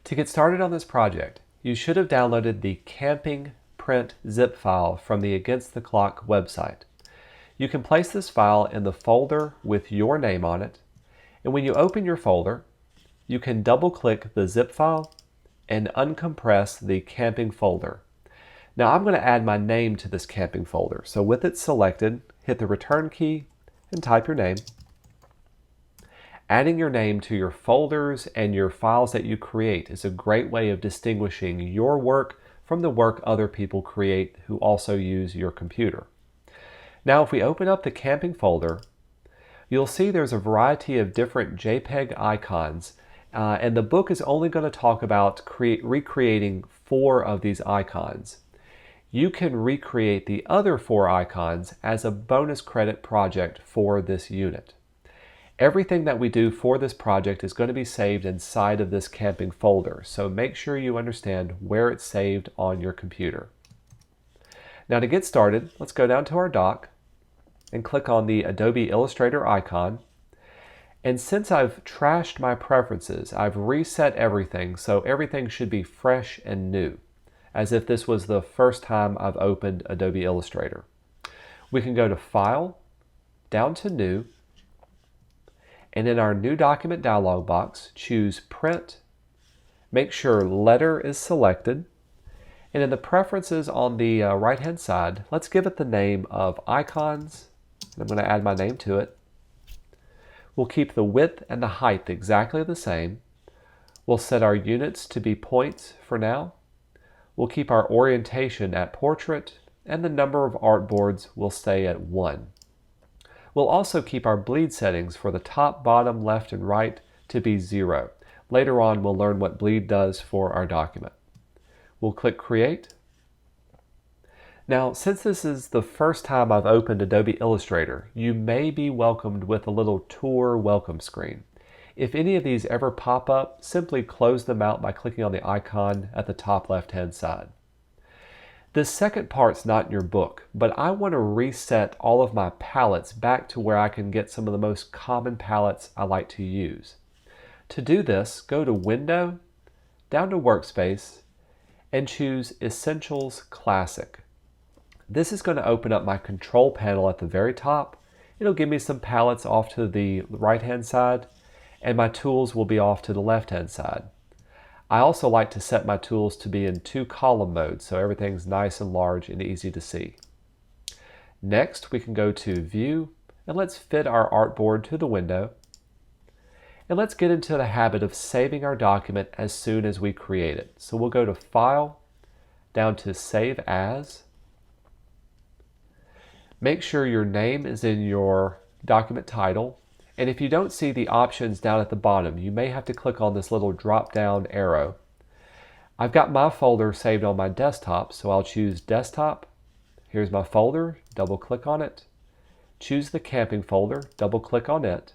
To get started on this project, you should have downloaded the camping print zip file from the Against the Clock website. You can place this file in the folder with your name on it, and when you open your folder, you can double-click the zip file and uncompress the camping folder. Now I'm going to add my name to this camping folder, so with it selected, hit the return key and type your name. Adding your name to your folders and your files that you create is a great way of distinguishing your work from the work other people create who also use your computer. Now if we open up the camping folder, you'll see there's a variety of different JPEG icons, and the book is only going to talk about recreating 4 of these icons. You can recreate the other 4 icons as a bonus credit project for this unit. Everything that we do for this project is going to be saved inside of this camping folder, so make sure you understand where it's saved on your computer. Now to get started, let's go down to our dock and click on the Adobe Illustrator icon. And since I've trashed my preferences, I've reset everything, so everything should be fresh and new, as if this was the first time I've opened Adobe Illustrator. We can go to File, down to New, and in our New Document dialog box, choose Print, make sure Letter is selected, and in the preferences on the right-hand side, let's give it the name of Icons, and I'm going to add my name to it. We'll keep the width and the height exactly the same. We'll set our units to be points for now. We'll keep our orientation at portrait, and the number of artboards will stay at 1. We'll also keep our bleed settings for the top, bottom, left, and right to be 0. Later on, we'll learn what bleed does for our document. We'll click Create. Now, since this is the first time I've opened Adobe Illustrator, you may be welcomed with a little tour welcome screen. If any of these ever pop up, simply close them out by clicking on the icon at the top left-hand side. This second part's not in your book, but I want to reset all of my palettes back to where I can get some of the most common palettes I like to use. To do this, go to Window, down to Workspace, and choose Essentials Classic. This is going to open up my control panel at the very top. It'll give me some palettes off to the right-hand side, and my tools will be off to the left-hand side. I also like to set my tools to be in 2-column mode, so everything's nice and large and easy to see. Next, we can go to View, and let's fit our artboard to the window. And let's get into the habit of saving our document as soon as we create it. So we'll go to File, down to Save As. Make sure your name is in your document title. And if you don't see the options down at the bottom, you may have to click on this little drop-down arrow. I've got my folder saved on my desktop, so I'll choose Desktop. Here's my folder, double-click on it. Choose the camping folder, double-click on it.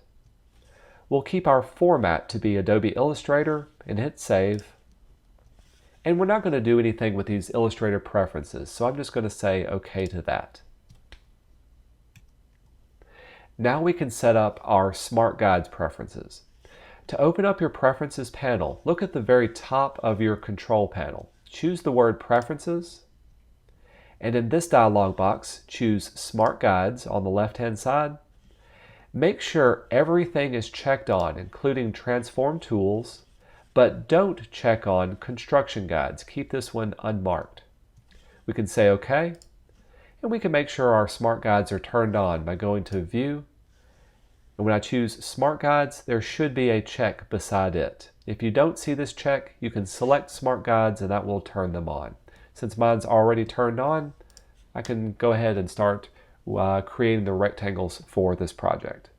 We'll keep our format to be Adobe Illustrator and hit Save. And we're not going to do anything with these Illustrator preferences, so I'm just going to say OK to that. Now we can set up our Smart Guides preferences. To open up your Preferences panel, look at the very top of your control panel. Choose the word Preferences, and in this dialog box, choose Smart Guides on the left-hand side. Make sure everything is checked on, including Transform Tools, but don't check on Construction Guides. Keep this one unmarked. We can say OK. And we can make sure our Smart Guides are turned on by going to View. And when I choose Smart Guides, there should be a check beside it. If you don't see this check, you can select Smart Guides and that will turn them on. Since mine's already turned on, I can go ahead and start creating the rectangles for this project.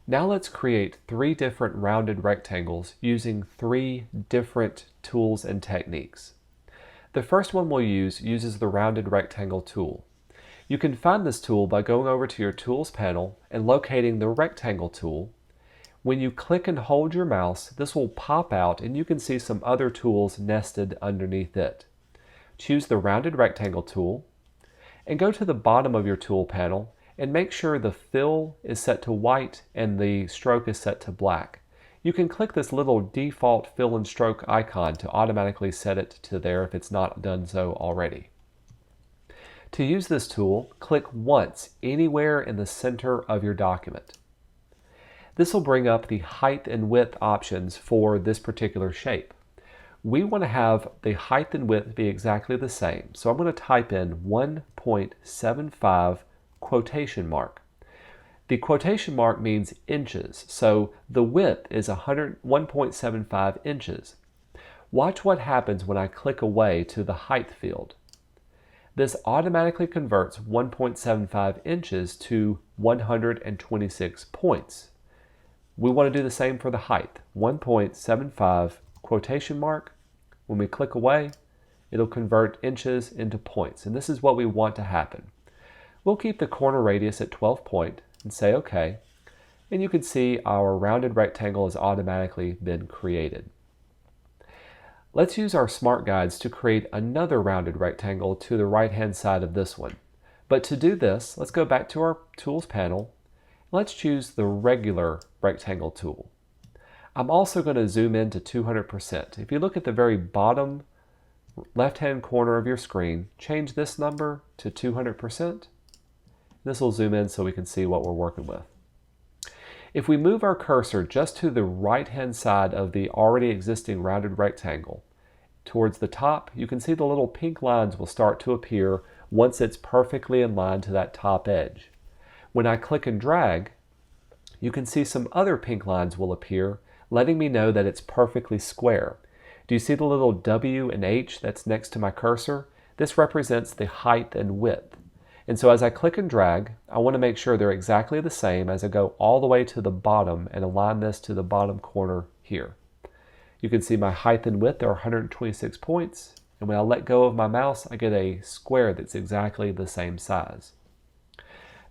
Now let's create 3 different rounded rectangles using 3 different tools and techniques. The first one we'll use uses the rounded rectangle tool. You can find this tool by going over to your Tools panel and locating the rectangle tool. When you click and hold your mouse, this will pop out and you can see some other tools nested underneath it. Choose the rounded rectangle tool and go to the bottom of your tool panel and make sure the fill is set to white and the stroke is set to black. You can click this little default fill and stroke icon to automatically set it to there if it's not done so already. To use this tool, click once anywhere in the center of your document. This will bring up the height and width options for this particular shape. We want to have the height and width be exactly the same. So I'm going to type in 1.75 quotation mark. The quotation mark means inches, so the width is 1.75 inches. Watch what happens when I click away to the height field. This automatically converts 1.75 inches to 126 points. We want to do the same for the height. 1.75 quotation mark. When we click away, it'll convert inches into points, and this is what we want to happen. We'll keep the corner radius at 12 point and say OK, and you can see our rounded rectangle has automatically been created. Let's use our Smart Guides to create another rounded rectangle to the right-hand side of this one. But to do this, let's go back to our Tools panel. Let's choose the regular rectangle tool. I'm also going to zoom in to 200%. If you look at the very bottom left-hand corner of your screen, change this number to 200%. This will zoom in so we can see what we're working with. If we move our cursor just to the right-hand side of the already existing rounded rectangle, towards the top, you can see the little pink lines will start to appear once it's perfectly in line to that top edge. When I click and drag, you can see some other pink lines will appear, letting me know that it's perfectly square. Do you see the little W and H that's next to my cursor? This represents the height and width. And so as I click and drag, I want to make sure they're exactly the same as I go all the way to the bottom and align this to the bottom corner here. You can see my height and width are 126 points, and when I let go of my mouse, I get a square that's exactly the same size.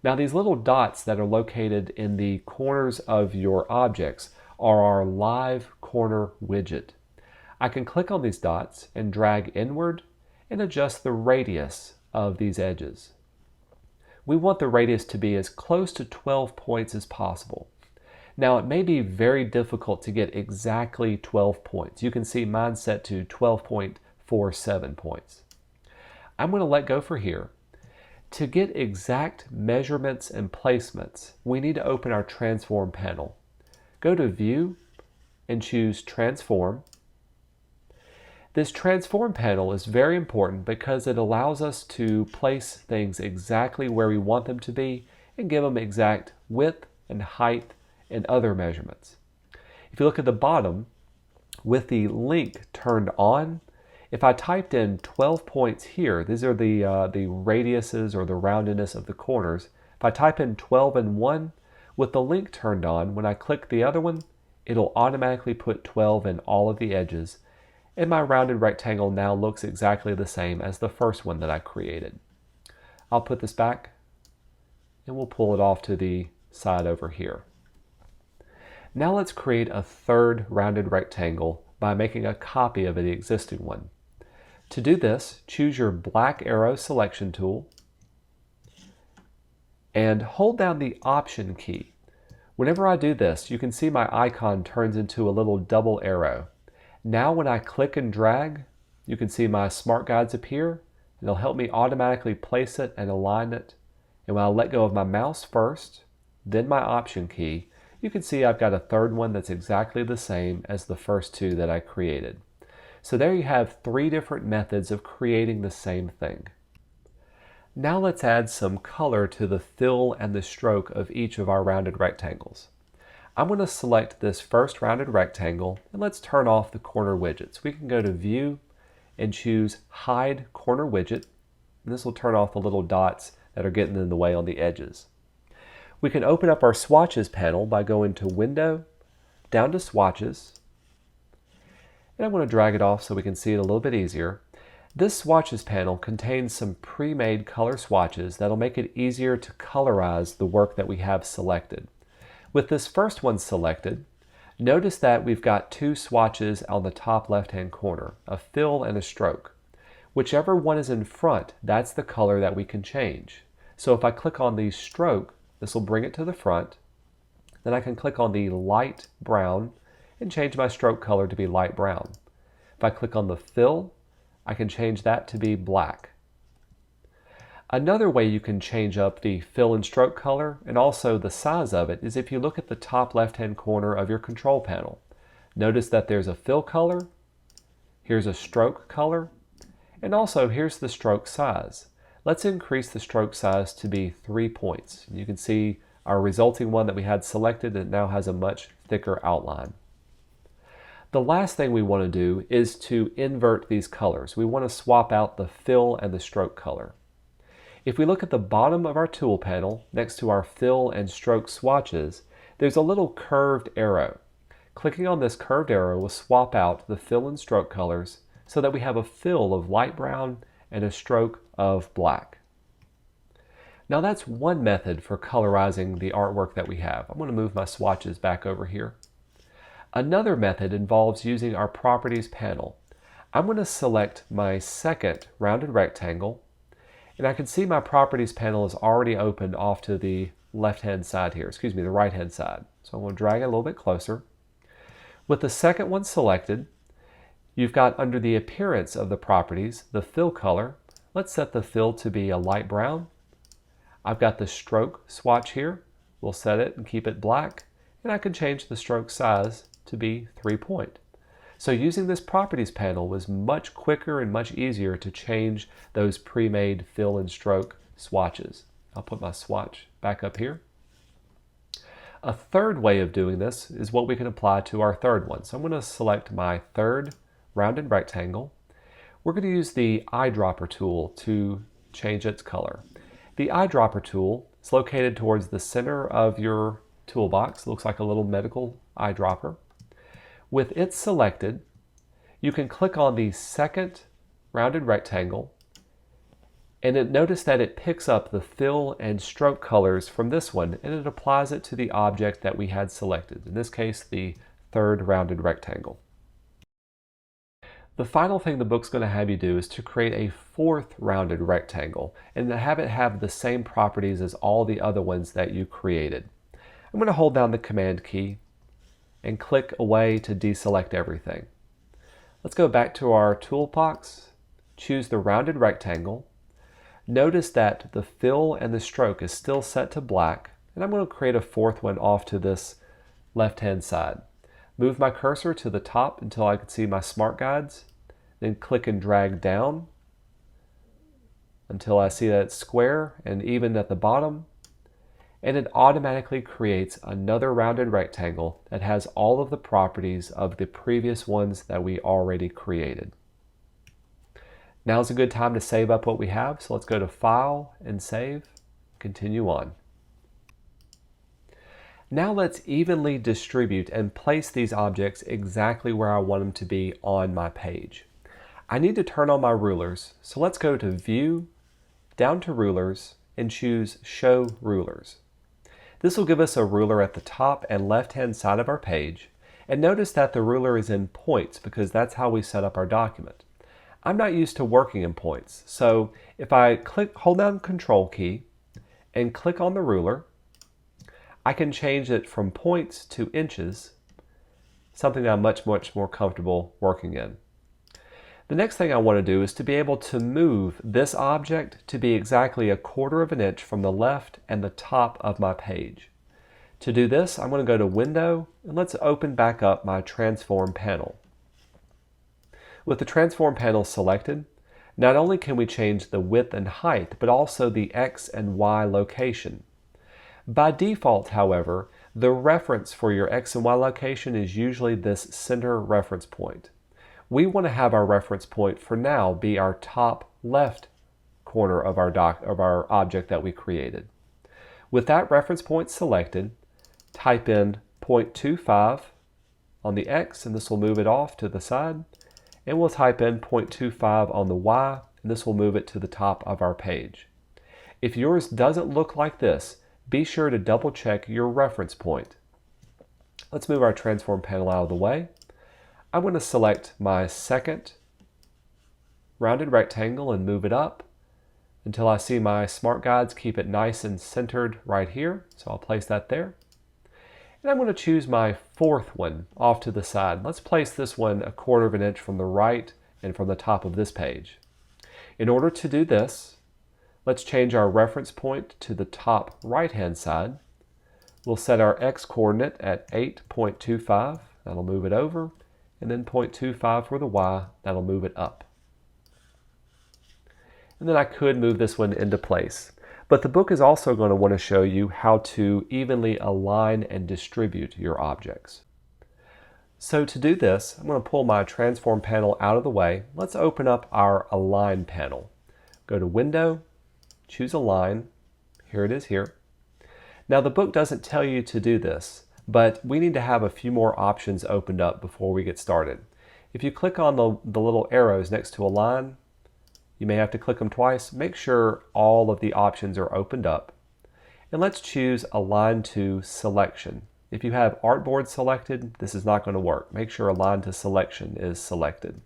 Now these little dots that are located in the corners of your objects are our live corner widget. I can click on these dots and drag inward and adjust the radius of these edges. We want the radius to be as close to 12 points as possible. Now it may be very difficult to get exactly 12 points. You can see mine set to 12.47 points. I'm going to let go for here. To get exact measurements and placements, we need to open our Transform panel. Go to View and choose Transform. This Transform panel is very important because it allows us to place things exactly where we want them to be and give them exact width and height and other measurements. If you look at the bottom, with the link turned on, if I typed in 12 points here, these are the radiuses or the roundedness of the corners. If I type in 12 and 1, with the link turned on, when I click the other one, it'll automatically put 12 in all of the edges, and my rounded rectangle now looks exactly the same as the first one that I created. I'll put this back, and we'll pull it off to the side over here. Now let's create a third rounded rectangle by making a copy of the existing one. To do this, choose your black arrow selection tool and hold down the Option key. Whenever I do this, you can see my icon turns into a little double arrow. Now when I click and drag, you can see my Smart Guides appear, and it'll help me automatically place it and align it. And when I let go of my mouse first, then my Option key, you can see I've got a third one that's exactly the same as the first two that I created. So there you have 3 different methods of creating the same thing. Now let's add some color to the fill and the stroke of each of our rounded rectangles. I'm going to select this first rounded rectangle, and let's turn off the corner widgets. We can go to View and choose Hide Corner Widget, and this will turn off the little dots that are getting in the way on the edges. We can open up our Swatches panel by going to Window, down to Swatches, and I'm going to drag it off so we can see it a little bit easier. This Swatches panel contains some pre-made color swatches that'll make it easier to colorize the work that we have selected. With this first one selected, notice that we've got 2 swatches on the top left-hand corner, a fill and a stroke. Whichever one is in front, that's the color that we can change. So if I click on the stroke, this will bring it to the front. Then I can click on the light brown, and change my stroke color to be light brown. If I click on the fill, I can change that to be black. Another way you can change up the fill and stroke color and also the size of it is if you look at the top left-hand corner of your control panel. Notice that there's a fill color, here's a stroke color, and also here's the stroke size. Let's increase the stroke size to be 3 points. You can see our resulting one that we had selected, it now has a much thicker outline. The last thing we want to do is to invert these colors. We want to swap out the fill and the stroke color. If we look at the bottom of our tool panel, next to our fill and stroke swatches, there's a little curved arrow. Clicking on this curved arrow will swap out the fill and stroke colors so that we have a fill of light brown and a stroke of black. Now that's one method for colorizing the artwork that we have. I'm going to move my swatches back over here. Another method involves using our Properties panel. I'm going to select my second rounded rectangle, and I can see my Properties panel is already opened off to the left-hand side here, the right-hand side. So I'm going to drag it a little bit closer. With the second one selected, you've got under the appearance of the properties, the fill color. Let's set the fill to be a light brown. I've got the stroke swatch here. We'll set it and keep it black, and I can change the stroke size to be 3 point. So using this Properties panel was much quicker and much easier to change those pre-made fill and stroke swatches. I'll put my swatch back up here. A third way of doing this is what we can apply to our third one. So I'm going to select my third rounded rectangle. We're going to use the eyedropper tool to change its color. The eyedropper tool is located towards the center of your toolbox. It looks like a little medical eyedropper. With it selected, you can click on the second rounded rectangle, and notice that it picks up the fill and stroke colors from this one, and it applies it to the object that we had selected, in this case the third rounded rectangle. The final thing the book's going to have you do is to create a fourth rounded rectangle and to have it have the same properties as all the other ones that you created. I'm going to hold down the Command key and click away to deselect everything. Let's go back to our toolbox, choose the rounded rectangle. Notice that the fill and the stroke is still set to black, and I'm going to create a fourth one off to this left-hand side. Move my cursor to the top until I can see my smart guides, then click and drag down until I see that it's square and even at the bottom, and it automatically creates another rounded rectangle that has all of the properties of the previous ones that we already created. Now's a good time to save up what we have, so let's go to File and Save, continue on. Now let's evenly distribute and place these objects exactly where I want them to be on my page. I need to turn on my rulers, so let's go to View, down to Rulers, and choose Show Rulers. This will give us a ruler at the top and left-hand side of our page, and notice that the ruler is in points because that's how we set up our document. I'm not used to working in points, so if I hold down Control key and click on the ruler, I can change it from points to inches, something that I'm much more comfortable working in. The next thing I want to do is to be able to move this object to be exactly 1/4 of an inch from the left and the top of my page. To do this, I'm going to go to Window, and let's open back up my Transform panel. With the Transform panel selected, not only can we change the width and height, but also the X and Y location. By default, however, the reference for your X and Y location is usually this center reference point. We want to have our reference point for now be our top left corner of our object that we created. With that reference point selected, type in 0.25 on the X, and this will move it off to the side. And we'll type in 0.25 on the Y, and this will move it to the top of our page. If yours doesn't look like this, be sure to double check your reference point. Let's move our Transform panel out of the way. I'm going to select my second rounded rectangle and move it up until I see my smart guides keep it nice and centered right here. So I'll place that there. And I'm going to choose my fourth one off to the side. Let's place this one 1/4 of an inch from the right and from the top of this page. In order to do this, let's change our reference point to the top right-hand side. We'll set our x-coordinate at 8.25. That'll move it over. And then 0.25 for the y. That'll move it up. And then I could move this one into place. But the book is also going to want to show you how to evenly align and distribute your objects. So to do this, I'm going to pull my transform panel out of the way. Let's open up our Align panel. Go to Window, choose Align. Here it is here. Now the book doesn't tell you to do this, but we need to have a few more options opened up before we get started. If you click on the little arrows next to Align, you may have to click them twice. Make sure all of the options are opened up. And let's choose Align to Selection. If you have Artboard selected, this is not going to work. Make sure Align to Selection is selected.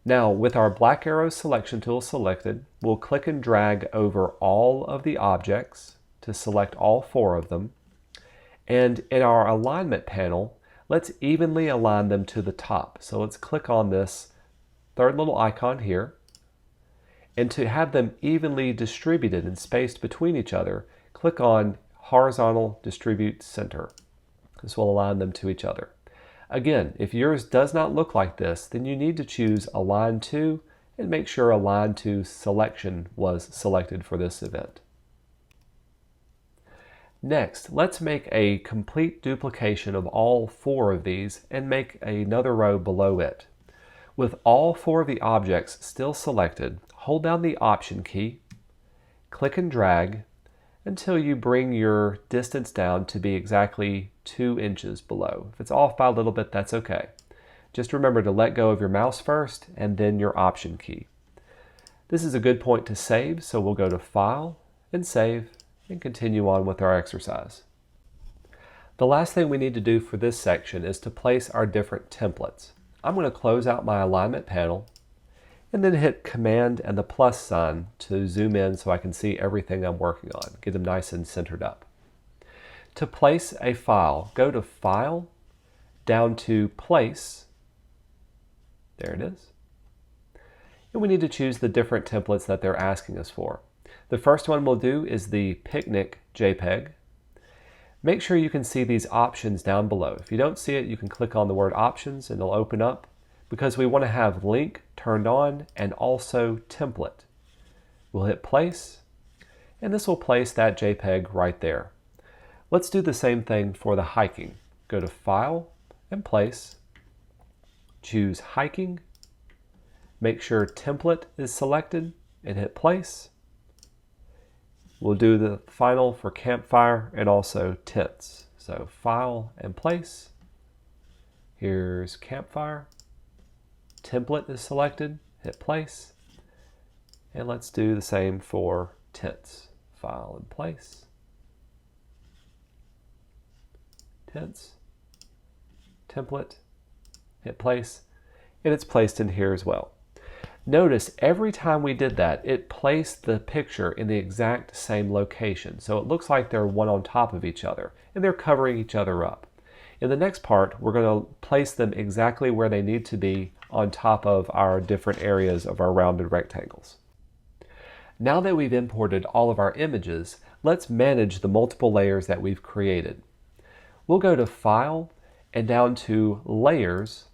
Now, with our black arrow selection tool selected, we'll click and drag over all of the objects to select all 4 of them. And in our alignment panel, let's evenly align them to the top. So let's click on this third little icon here. And to have them evenly distributed and spaced between each other, click on Horizontal Distribute Center. This will align them to each other. Again, if yours does not look like this, then you need to choose Align To and make sure Align To Selection was selected for this event. Next, let's make a complete duplication of all 4 of these and make another row below it. With all 4 of the objects still selected, hold down the Option key, click and drag until you bring your distance down to be exactly 2 inches below. If it's off by a little bit, that's okay. Just remember to let go of your mouse first and then your Option key. This is a good point to save, so we'll go to File and Save and continue on with our exercise. The last thing we need to do for this section is to place our different templates. I'm going to close out my alignment panel and then hit Command and the plus sign to zoom in so I can see everything I'm working on, get them nice and centered up. To place a file, go to File, down to Place. There it is. And we need to choose the different templates that they're asking us for. The first one we'll do is the Picnic JPEG. Make sure you can see these options down below. If you don't see it, you can click on the word Options and it'll open up, because we want to have Link turned on and also Template. We'll hit Place, and this will place that JPEG right there. Let's do the same thing for the hiking. Go to File and Place, choose Hiking, make sure Template is selected and hit Place. We'll do the final for campfire and also tents. So File and Place. Here's campfire. Template is selected. Hit Place. And let's do the same for tents. File and Place. Tents. Template. Hit Place. And it's placed in here as well. Notice every time we did that, it placed the picture in the exact same location. So it looks like they're one on top of each other and they're covering each other up. In the next part, we're going to place them exactly where they need to be on top of our different areas of our rounded rectangles. Now that we've imported all of our images, let's manage the multiple layers that we've created. We'll go to File and down to Layers.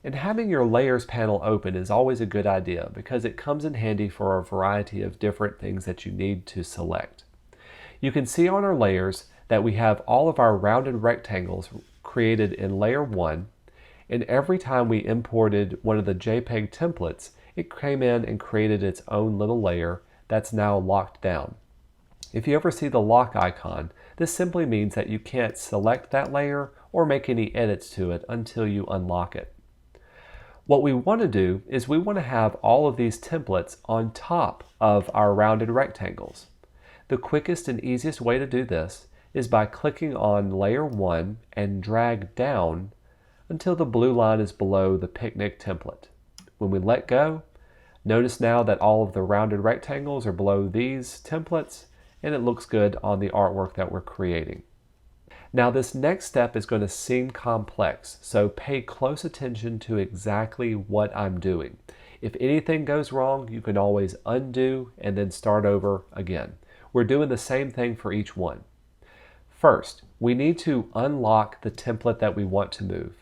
And having your Layers panel open is always a good idea because it comes in handy for a variety of different things that you need to select. You can see on our layers that we have all of our rounded rectangles created in Layer 1, and every time we imported one of the JPEG templates, it came in and created its own little layer that's now locked down. If you ever see the lock icon, this simply means that you can't select that layer or make any edits to it until you unlock it. What we want to do is we want to have all of these templates on top of our rounded rectangles. The quickest and easiest way to do this is by clicking on Layer 1 and drag down until the blue line is below the picnic template. When we let go, notice now that all of the rounded rectangles are below these templates and it looks good on the artwork that we're creating. Now this next step is going to seem complex, so pay close attention to exactly what I'm doing. If anything goes wrong, you can always undo and then start over again. We're doing the same thing for each one. First, we need to unlock the template that we want to move.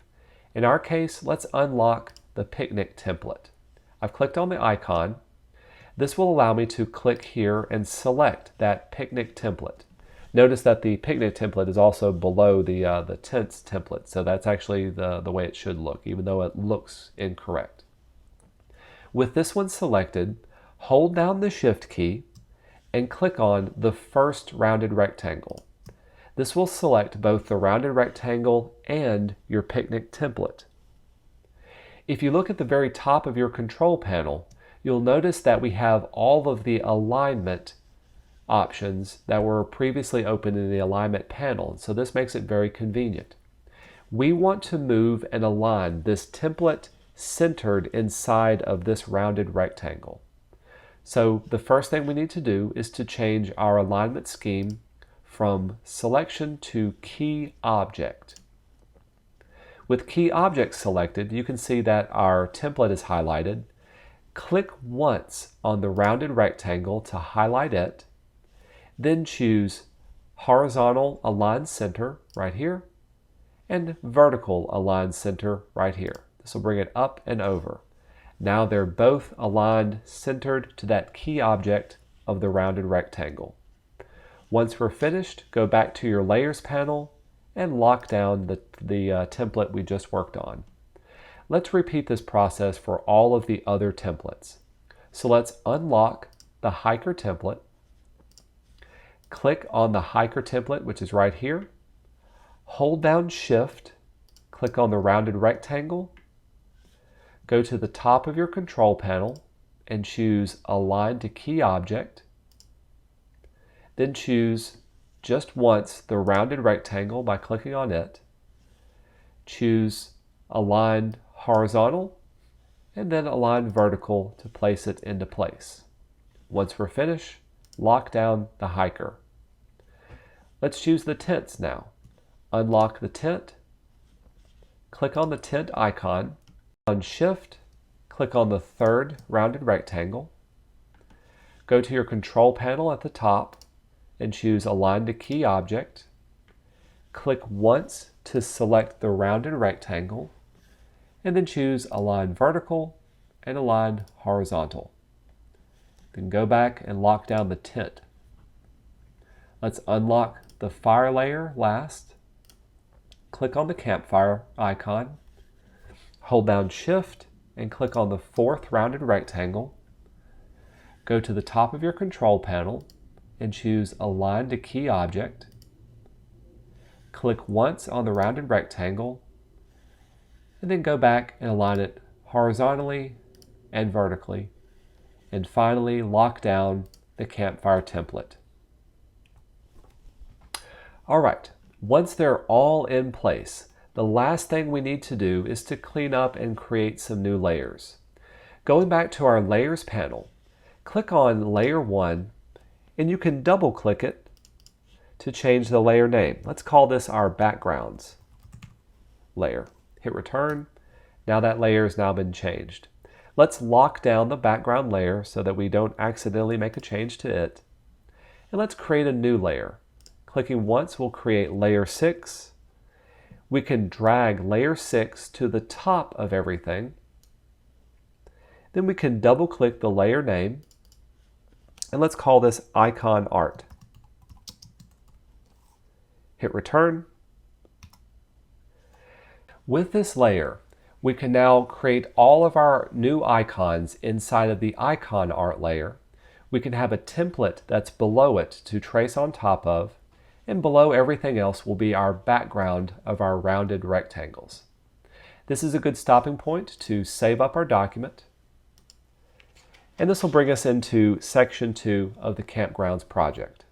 In our case, let's unlock the picnic template. I've clicked on the icon. This will allow me to click here and select that picnic template. Notice that the picnic template is also below the tents template, so that's actually the way it should look, even though it looks incorrect. With this one selected, hold down the Shift key and click on the first rounded rectangle. This will select both the rounded rectangle and your picnic template. If you look at the very top of your control panel, you'll notice that we have all of the alignment options that were previously open in the alignment panel, so this makes it very convenient. We want to move and align this template centered inside of this rounded rectangle. So the first thing we need to do is to change our alignment scheme from selection to key object. With key object selected, you can see that our template is highlighted. Click once on the rounded rectangle to highlight it, then choose horizontal align center right here and vertical align center right here. This will bring it up and over. Now they're both aligned centered to that key object of the rounded rectangle. Once we're finished, go back to your layers panel and lock down the template we just worked on. Let's repeat this process for all of the other templates. So let's unlock the hiker template. Click on the hiker template, which is right here. Hold down Shift, click on the rounded rectangle, go to the top of your control panel and choose Align to Key Object. Then choose just once the rounded rectangle by clicking on it. Choose Align Horizontal and then Align Vertical to place it into place. Once we're finished, lock down the hiker. Let's choose the tents now. Unlock the tent. Click on the tent icon. On Shift, click on the third rounded rectangle. Go to your control panel at the top and choose Align to Key Object. Click once to select the rounded rectangle and then choose Align Vertical and Align Horizontal. Then go back and lock down the tent. Let's unlock the fire layer last. Click on the campfire icon. Hold down Shift and click on the fourth rounded rectangle. Go to the top of your control panel and choose Align to Key Object. Click once on the rounded rectangle and then go back and align it horizontally and vertically. And finally, lock down the campfire template. All right, once they're all in place, the last thing we need to do is to clean up and create some new layers. Going back to our layers panel, click on layer 1 and you can double click it to change the layer name. Let's call this our backgrounds layer. Hit return. Now that layer has now been changed. Let's lock down the background layer so that we don't accidentally make a change to it. And let's create a new layer. Clicking once will create layer 6. We can drag layer 6 to the top of everything. Then we can double click the layer name and let's call this icon art. Hit return. With this layer, we can now create all of our new icons inside of the icon art layer. We can have a template that's below it to trace on top of, and below everything else will be our background of our rounded rectangles. This is a good stopping point to save up our document. And this will bring us into section 2 of the Campgrounds project.